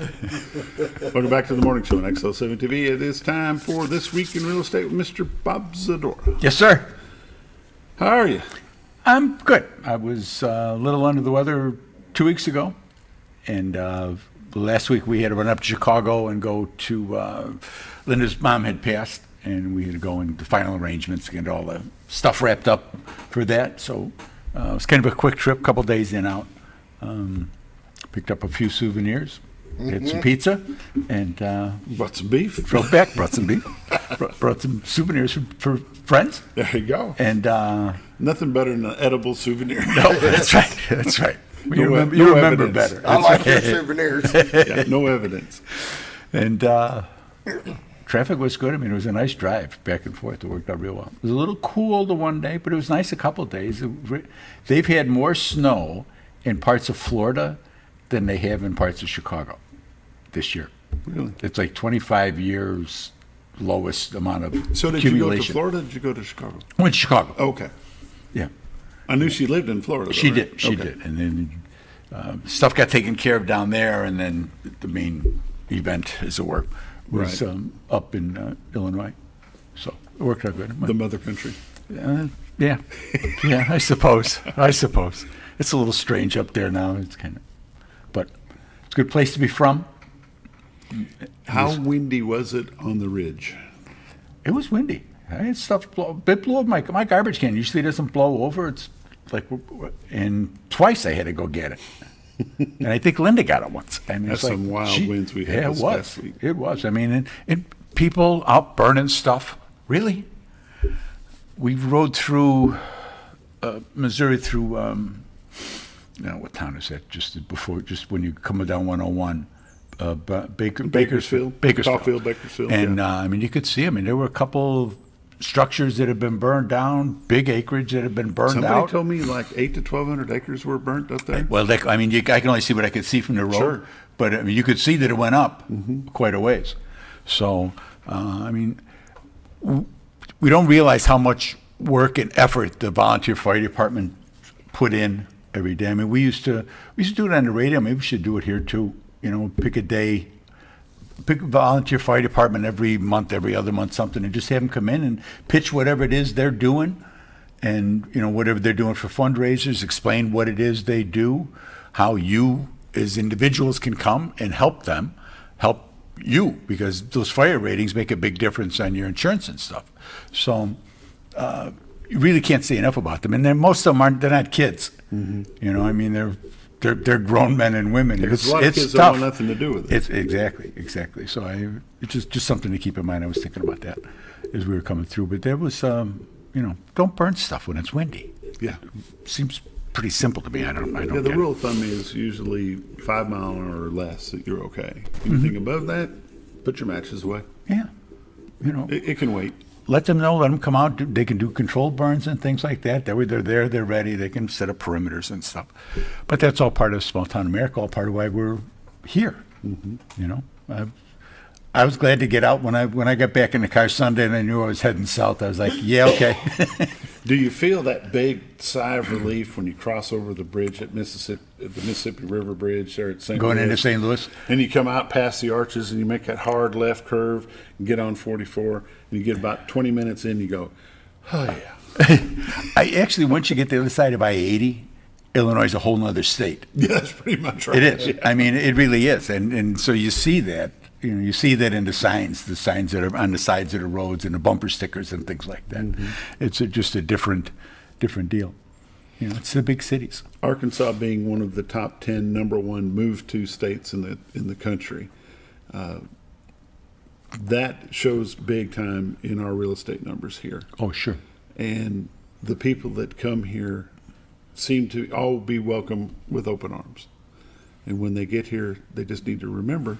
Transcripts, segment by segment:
Welcome back to the morning show on XL7 TV. It is time for This Week in Real Estate with Mr. Bob Zadora. Yes, sir. How are you? I'm good. I was a little under the weather 2 weeks ago, and last week we had to run up to Chicago and go to Linda's mom had passed, and we had to go into the final arrangements to get all the stuff wrapped up for that. So it was kind of a quick trip, couple days in out. Picked up a few souvenirs, had some pizza, and Brought some beef. drove back. Brought some beef, brought some souvenirs for friends, There you go. and Nothing better than an edible souvenir. no, that's right. That's right. You No remember, no you remember evidence. better. I like your souvenirs. Yeah, no evidence. And traffic was good. I mean, it was a nice drive back and forth. It worked out real well. It was a little cool the one day, but it was nice a couple of days. They've had more snow in parts of Florida than they have in parts of Chicago this year. Really? It's like 25 years lowest amount of So did you go to accumulation. Florida or did you go to Chicago? I went to Chicago. Okay. Yeah. I knew she lived in Florida. Though, She right? did. She Okay. did. And then stuff got taken care of down there, and then the main event, as it were, was Right. up in Illinois. So it worked out good. The mother country. Yeah, yeah. I suppose. It's a little strange up there now. It's kind of, but it's a good place to be from. How windy was it on the ridge? It was windy. I had stuff it blew up my garbage can. Usually it doesn't blow over. It's like, and twice I had to go get it. And I think Linda got it once. I mean, That's it's like some wild winds we had Yeah, this it was. past week. It was. I mean, and people out burning stuff. Really? We rode through Missouri through, what town is that? Just when you come down 101. Bakersfield? Caulfield, Bakersfield, And yeah. I mean, you could see. I mean, there were a couple of structures that had been burned down, big acreage that had been burned Somebody out. told me like 8 to 1,200 acres were burnt up there. Well, I mean, I can only see what I could see from the road, Sure. but I mean, you could see that it went up quite a ways. So, I mean, we don't realize how much work and effort the volunteer fire department put in every day. I mean, we used to do it on the radio. Maybe we should do it here too. You know, pick a day, pick a volunteer fire department every month, every other month, something, and just have them come in and pitch whatever it is they're doing, and whatever they're doing for fundraisers. Explain what it is they do, how you as individuals can come and help them, help you, because those fire ratings make a big difference on your insurance and stuff. So you really can't say enough about them. And then most of them they're not kids. I mean, they're grown men and women. Because a lot of it's kids tough. don't want nothing to do with it. It's exactly. So it's just something to keep in mind. I was thinking about that as we were coming through. But there was, don't burn stuff when it's windy. Yeah. Seems pretty simple to me. I don't Yeah, get the it. rule of thumb is usually 5 mile or less that you're okay. Anything above that, put your matches away. Yeah. It can wait. Let them know. Let them come out. They can do controlled burns and things like that. They're there. They're ready. They can set up perimeters and stuff. But that's all part of small town America. All part of why we're here. I was glad to get out when I got back in the car Sunday and I knew I was heading south. I was like, yeah, okay. Do you feel that big sigh of relief when you cross over the bridge at the Mississippi River Bridge there at St. Going Louis? into St. Louis. And you come out past the arches and you make that hard left curve and get on 44 and you get about 20 minutes in, you go, oh yeah. I actually, once you get to the other side of I-80, Illinois is a whole nother state. Yeah, that's pretty much right. It is. Yeah. I mean, it really is. And so you see that. You see that in the signs that are on the sides of the roads and the bumper stickers and things like that. It's just a different deal. It's the big cities. Arkansas being one of the top 10 number one move to states in the country, that shows big time in our real estate numbers here. Oh, sure. And the people that come here seem to all be welcome with open arms. And when they get here, they just need to remember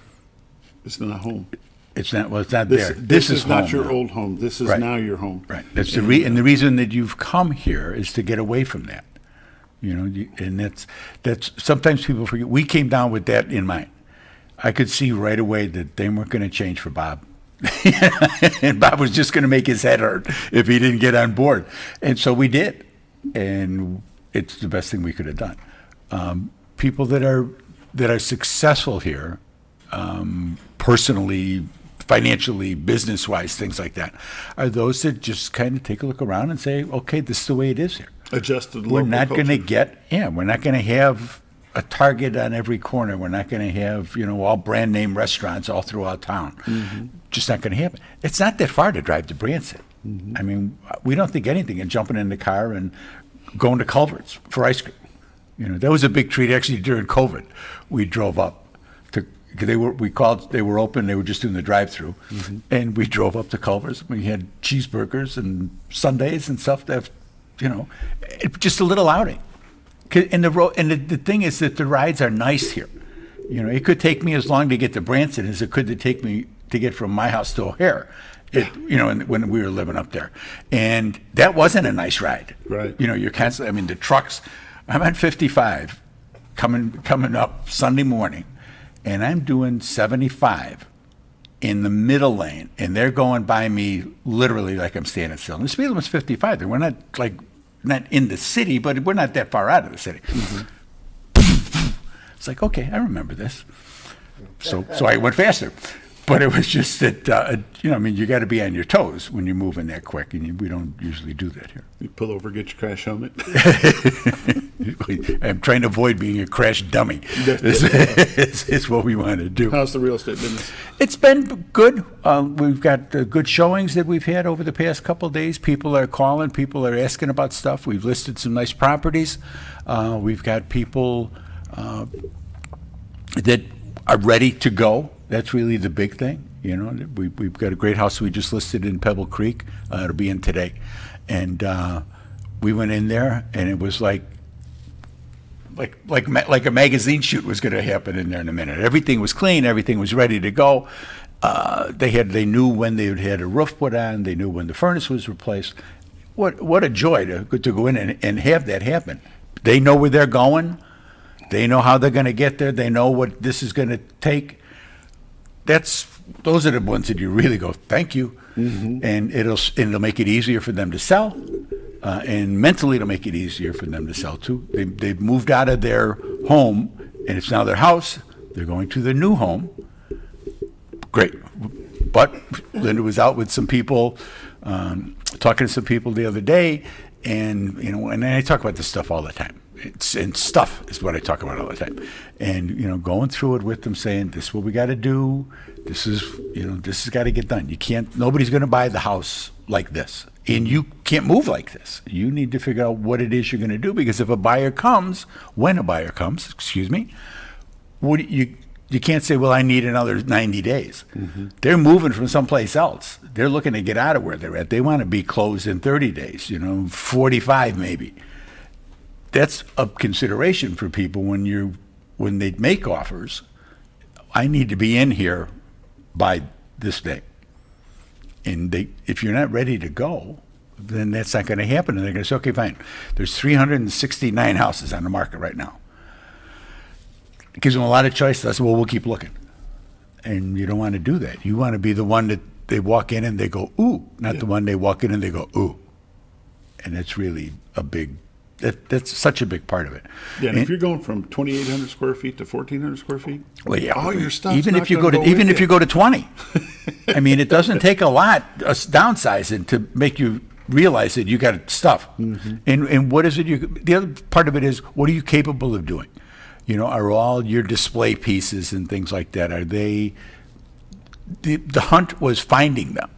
it's not home. It's not. Well, it's not This, there. this is not home your now. old home. This is Right. now your home. Right. That's and the reason that you've come here is to get away from that. And that's sometimes people forget. We came down with that in mind. I could see right away that they weren't going to change for Bob. And Bob was just going to make his head hurt if he didn't get on board. And so we did. And it's the best thing we could have done. People that are successful here, personally, financially, business-wise, things like that, are those that just kind of take a look around and say, okay, this is the way it is here. Adjusted We're local not going to culture. we're not going to have a Target on every corner. We're not going to have, all brand name restaurants all throughout town. Just not going to happen. It's not that far to drive to Branson. I mean, we don't think anything of jumping in the car and going to Culver's for ice cream. That was a big treat actually during COVID. We drove up to, they were open, they were just doing the drive-through. And we drove up to Culver's. We had cheeseburgers and sundaes and stuff that, just a little outing. And the thing is that the rides are nice here. It could take me as long to get to Branson as it could to take me to get from my house to O'Hare. When we were living up there. And that wasn't a nice ride. Right. You're constantly, the trucks, I'm at 55 coming up Sunday morning, and I'm doing 75 in the middle lane, and they're going by me literally like I'm standing still. And the speed limit's 55. We're not in the city, but we're not that far out of the city. It's like, okay, I remember this. So I went faster. But it was just that, you got to be on your toes when you're moving that quick, and we don't usually do that here. You pull over, get your crash helmet. I'm trying to avoid being a crash dummy. It's what we want to do. How's the real estate business? It's been good. We've got good showings that we've had over the past couple of days. People are calling. People are asking about stuff. We've listed some nice properties. We've got people that are ready to go. That's really the big thing. We've got a great house we just listed in Pebble Creek. It'll be in today. And we went in there, and it was like a magazine shoot was going to happen in there in a minute. Everything was clean. Everything was ready to go. They knew when they had a roof put on. They knew when the furnace was replaced. What a joy to go in and have that happen. They know where they're going. They know how they're going to get there. They know what this is going to take. Those are the ones that you really go, thank you, and it'll make it easier for them to sell, and mentally it'll make it easier for them to sell too. They've moved out of their home, and it's now their house. They're going to their new home. Great, but Linda was out with some people, talking to some people the other day, and and I talk about this stuff all the time. And stuff is what I talk about all the time. And, going through it with them, saying, this is what we got to do. This is, this has got to get done. Nobody's going to buy the house like this. And you can't move like this. You need to figure out what it is you're going to do, because if when a buyer comes, you can't say, well, I need another 90 days. They're moving from someplace else. They're looking to get out of where they're at. They want to be closed in 30 days, 45 maybe. That's a consideration for people when they make offers. I need to be in here by this day. And if you're not ready to go, then that's not going to happen. And they're going to say, okay, fine. There's 369 houses on the market right now. It gives them a lot of choice. I said, well, we'll keep looking. And you don't want to do that. You want to be the one that they walk in and they go, ooh, not the one they walk in and they go, ooh. And that's really that's such a big part of it. Yeah, and if you're going from 2,800 square feet to 1,400 square feet, well, yeah, all your stuff. Even if you go to 20, it doesn't take a lot downsizing to make you realize that you got stuff. And what is it? The other part of it is, what are you capable of doing? Are all your display pieces and things like that? Are they? The hunt was finding them.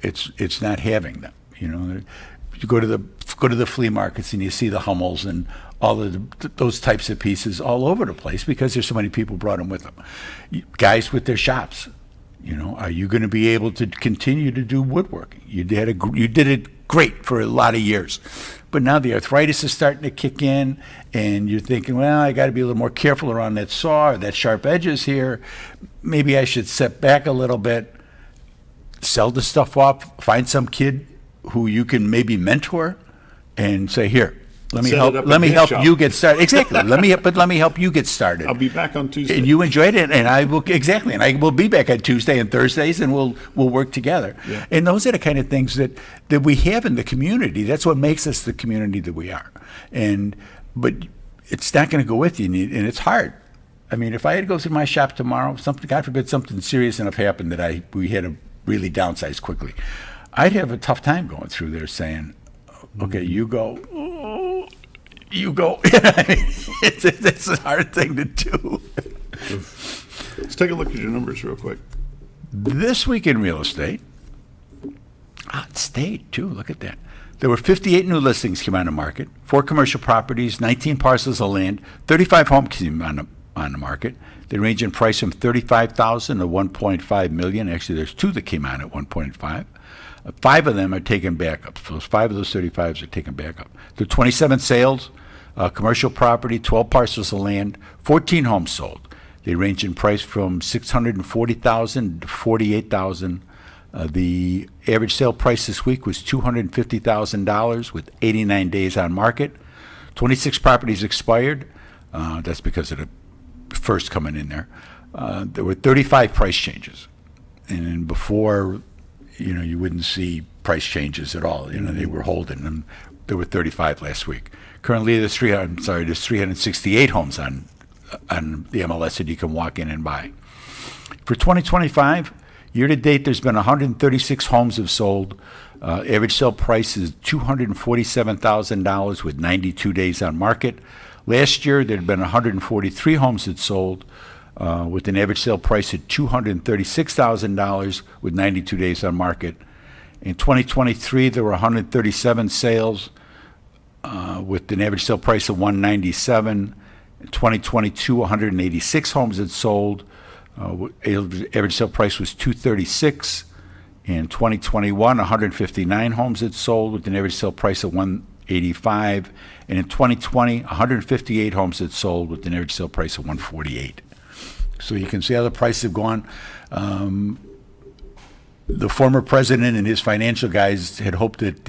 It's not having them. You go to the flea markets and you see the Hummels and all of those types of pieces all over the place, because there's so many people brought them with them. Guys with their shops, are you going to be able to continue to do woodworking? You did it great for a lot of years, but now the arthritis is starting to kick in, and you're thinking, well, I got to be a little more careful around that saw or that sharp edges here. Maybe I should step back a little bit, sell the stuff off, find some kid who you can maybe mentor and say, here, let me help you get started. Exactly. Let me help you get started. I'll be back on Tuesday. And you enjoyed it, and I will be back on Tuesday and Thursdays, and we'll work together. Yeah. And those are the kind of things that we have in the community. That's what makes us the community that we are. But it's not going to go with you, and it's hard. I mean, if I had to go through my shop tomorrow, something, God forbid, something serious enough happened that we had to really downsize quickly, I'd have a tough time going through there saying, okay, you go. I mean, it's a hard thing to do. Let's take a look at your numbers real quick. This week in real estate, it stayed too. Look at that. There were 58 new listings came on the market, 4 commercial properties, 19 parcels of land, 35 homes came on the market. They range in price from $35,000 to $1.5 million. Actually, there's 2 that came on at 1.5. 5 of them are taken back up. So 5 of those 35s are taken back up. There are 27 sales, commercial property, 12 parcels of land, 14 homes sold. They range in price from $640,000 to $48,000. The average sale price this week was $250,000 with 89 days on market. 26 properties expired. That's because of the first coming in there. There were 35 price changes. And before, you wouldn't see price changes at all. They were holding them. There were 35 last week. Currently, there's 368 homes on the MLS that you can walk in and buy. For 2025, year to date, there's been 136 homes have sold. Average sale price is $247,000 with 92 days on market. Last year, there had been 143 homes that sold with an average sale price at $236,000 with 92 days on market. In 2023, there were 137 sales with an average sale price of $197,000. In 2022, 186 homes had sold. Average sale price was $236,000. In 2021, 159 homes had sold with an average sale price of $185,000. And in 2020, 158 homes had sold with an average sale price of $148,000. So you can see how the prices have gone. The former president and his financial guys had hoped that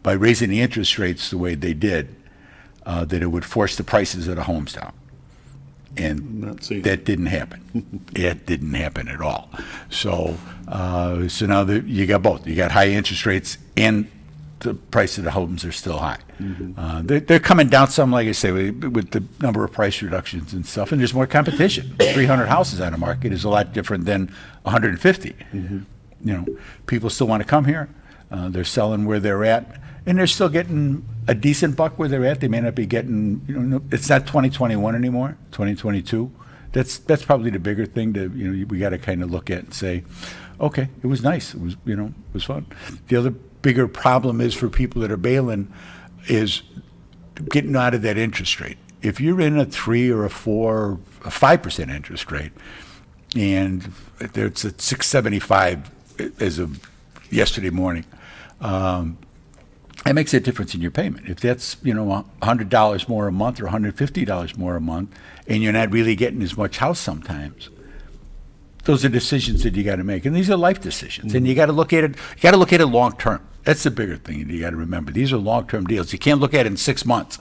by raising the interest rates the way they did, that it would force the prices of the homes down. And that didn't happen. It didn't happen at all. So now you got both. You got high interest rates and the price of the homes are still high. Mm-hmm. They're coming down some, like I say, with the number of price reductions and stuff, and there's more competition. 300 houses on the market is a lot different than 150. Mm-hmm. People still want to come here. They're selling where they're at, and they're still getting a decent buck where they're at. They may not be getting, it's not 2021 anymore, 2022. That's probably the bigger thing that we got to kind of look at and say, okay, it was nice. It was it was fun. The other bigger problem is for people that are bailing is getting out of that interest rate. If you're in a 3 or a 4 or a 5% interest rate, and it's at 675 as of yesterday morning, that makes a difference in your payment. If that's $100 more a month or $150 more a month, and you're not really getting as much house sometimes, those are decisions that you got to make, and these are life decisions. Mm-hmm. And you got to look at it. You got to look at it long term. That's the bigger thing you got to remember. These are long term deals. You can't look at it in 6 months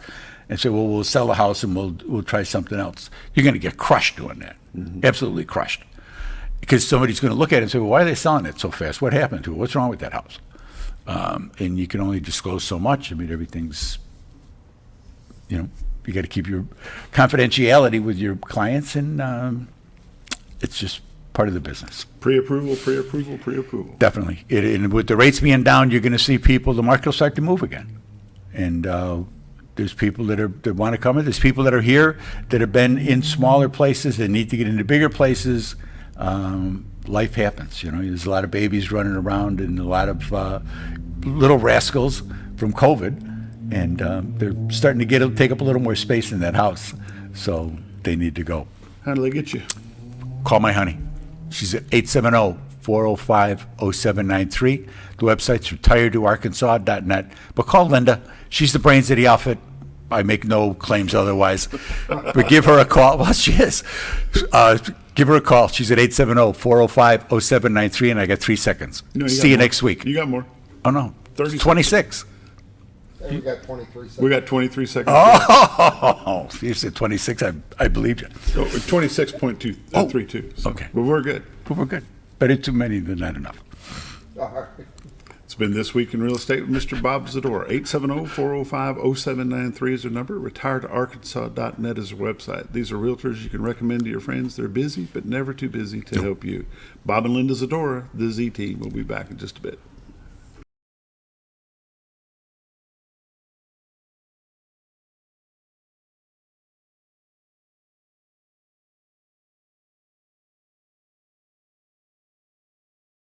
and say, "Well, we'll sell the house and we'll try something else." You're going to get crushed doing that. Mm-hmm. Absolutely crushed, because somebody's going to look at it and say, "Well, why are they selling it so fast? What happened to it? What's wrong with that house?" And you can only disclose so much. I mean, everything's, you got to keep your confidentiality with your clients, and it's just part of the business. Pre-approval. Definitely. And with the rates being down, you're going to see the market will start to move again. And there's people that want to come in. There's people that are here that have been in smaller places that need to get into bigger places. Life happens. There's a lot of babies running around and a lot of little rascals from COVID. And they're starting to take up a little more space in that house. So they need to go. How do they get you? Call my honey. She's at 870-405-0793. The website's retiredtoarkansas.net. But call Linda. She's the brains of the outfit. I make no claims otherwise. But give her a call. Well, she is. Give her a call. She's at 870-405-0793, and I got 3 seconds. See you next week. You got more. Oh, no. 30 26. Hey, we got 23 seconds. We got 23 seconds. Oh, you said 26. I believed you. 26.232. Okay. Well, we're good. But we're good. Better too many than not enough. All right. It's been This Week in Real Estate with Mr. Bob Zadora. 870-405-0793 is their number. Retiredarkansas.net is their website. These are realtors you can recommend to your friends. They're busy, but never too busy to help you. Bob and Linda Zadora, the Z Team. We'll be back in just a bit.